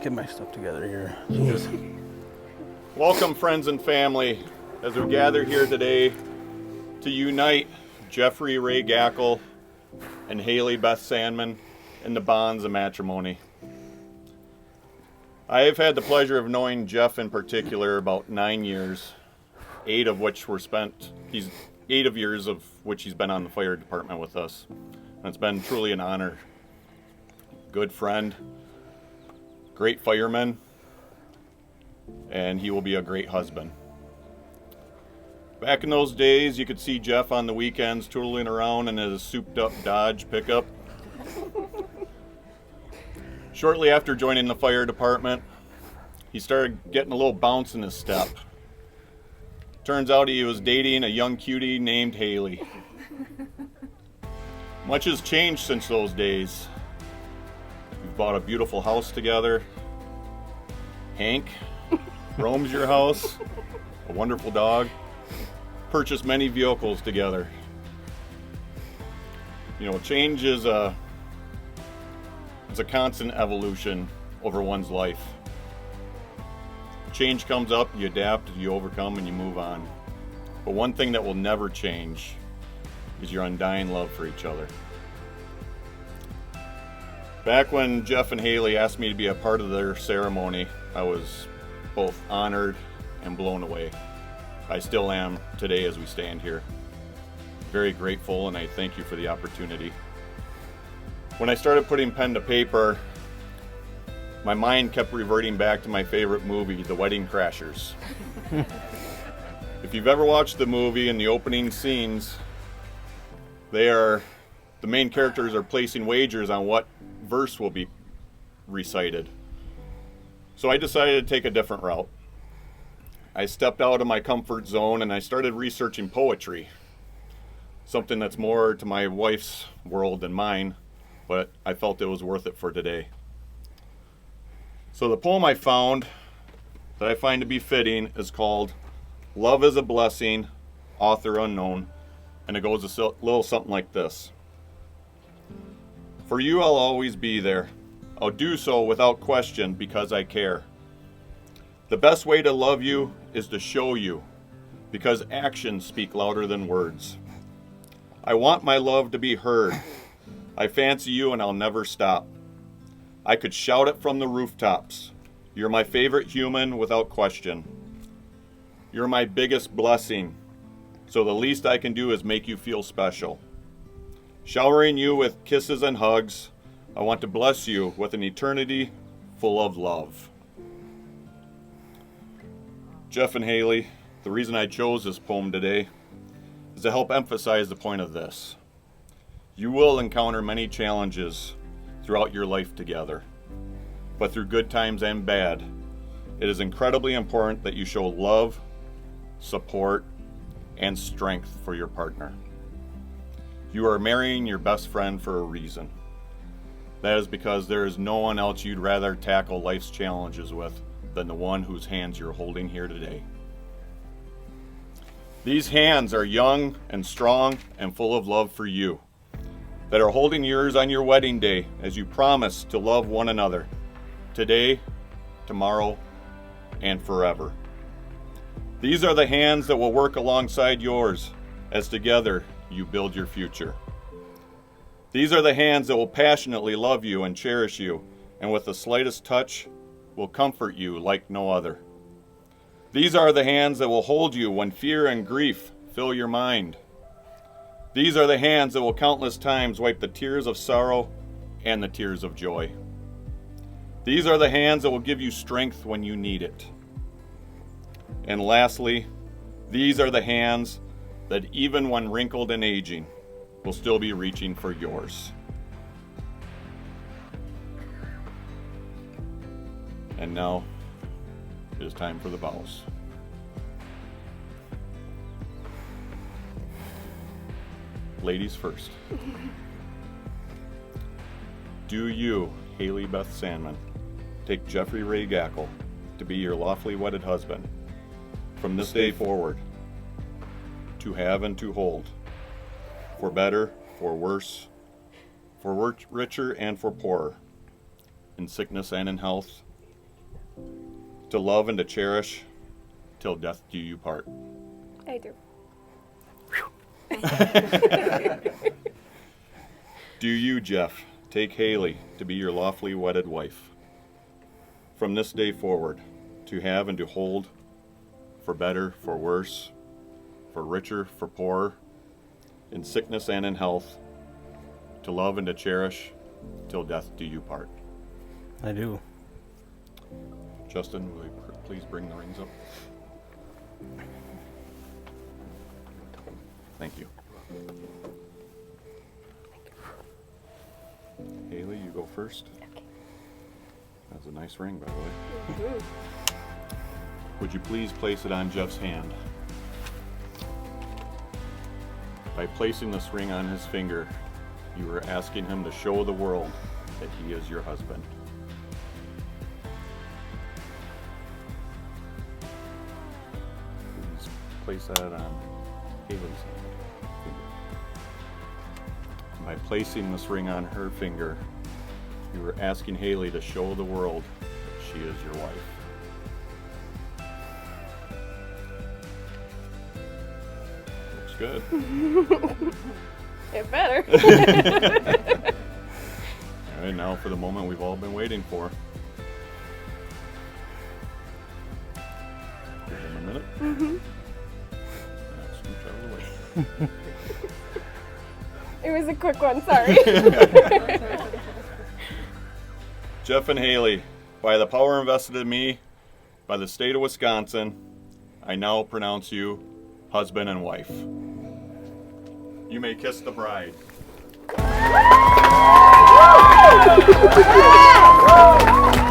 Get my stuff together here. Welcome, friends and family, as we gather here today to unite Jeffrey Ray Gackle and Hayley Beth Sandman in the bonds of matrimony. I have had the pleasure of knowing Jeff in particular about 9 years, 8 of which were spent, 8 of years of which he's been on the fire department with us. And it's been truly an honor. Good friend, great fireman, and he will be a great husband. Back in those days, you could see Jeff on the weekends tootling around in his souped-up Dodge pickup. Shortly after joining the fire department, he started getting a little bounce in his step. Turns out he was dating a young cutie named Hayley. Much has changed since those days. We've bought a beautiful house together. Hank roams your house, a wonderful dog. Purchased many vehicles together. You know, change is a constant evolution over one's life. Change comes up, you adapt, you overcome, and you move on. But one thing that will never change is your undying love for each other. Back when Jeff and Hayley asked me to be a part of their ceremony, I was both honored and blown away. I still am today as we stand here. Very grateful, and I thank you for the opportunity. When I started putting pen to paper, my mind kept reverting back to my favorite movie, The Wedding Crashers. If you've ever watched the movie, in the opening scenes, the main characters are placing wagers on what verse will be recited. So I decided to take a different route. I stepped out of my comfort zone and I started researching poetry. Something that's more to my wife's world than mine, but I felt it was worth it for today. So the poem I found that I find to be fitting is called Love is a Blessing, author unknown, and it goes a little something like this. For you I'll always be there. I'll do so without question because I care. The best way to love you is to show you because actions speak louder than words. I want my love to be heard. I fancy you and I'll never stop. I could shout it from the rooftops. You're my favorite human without question. You're my biggest blessing, so the least I can do is make you feel special. Showering you with kisses and hugs, I want to bless you with an eternity full of love. Jeff and Hayley, the reason I chose this poem today is to help emphasize the point of this. You will encounter many challenges throughout your life together, but through good times and bad, it is incredibly important that you show love, support, and strength for your partner. You are marrying your best friend for a reason. That is because there is no one else you'd rather tackle life's challenges with than the one whose hands you're holding here today. These hands are young and strong and full of love for you, that are holding yours on your wedding day as you promise to love one another today, tomorrow, and forever. These are the hands that will work alongside yours as together you build your future. These are the hands that will passionately love you and cherish you, and with the slightest touch will comfort you like no other. These are the hands that will hold you when fear and grief fill your mind. These are the hands that will countless times wipe the tears of sorrow and the tears of joy. These are the hands that will give you strength when you need it. And lastly, these are the hands that even when wrinkled and aging, will still be reaching for yours. And now, it is time for the vows. Ladies first. Do you, Hayley Beth Sandman, take Jeffrey Ray Gackle to be your lawfully wedded husband from this day forward, to have and to hold, for better, for worse, for richer and for poorer, in sickness and in health, to love and to cherish, till death do you part? I do. Do you, Jeff, take Hayley to be your lawfully wedded wife from this day forward, to have and to hold, for better, for worse, for richer, for poorer, in sickness and in health, to love and to cherish, till death do you part? I do. Justin, will you please bring the rings up? Thank you. Hayley, you go first. Okay. That's a nice ring, by the way. Mm-hmm. Would you please place it on Jeff's hand? By placing this ring on his finger, you are asking him to show the world that he is your husband. Please place that on Hayley's finger. By placing this ring on her finger, you are asking Hayley to show the world that she is your wife. Looks good. It better. All right, now for the moment we've all been waiting for. Give them a minute. Mm-hmm. Scooch out of the way. It was a quick one, sorry. Jeff and Hayley, by the power invested in me by the state of Wisconsin, I now pronounce you husband and wife. You may kiss the bride. Woo!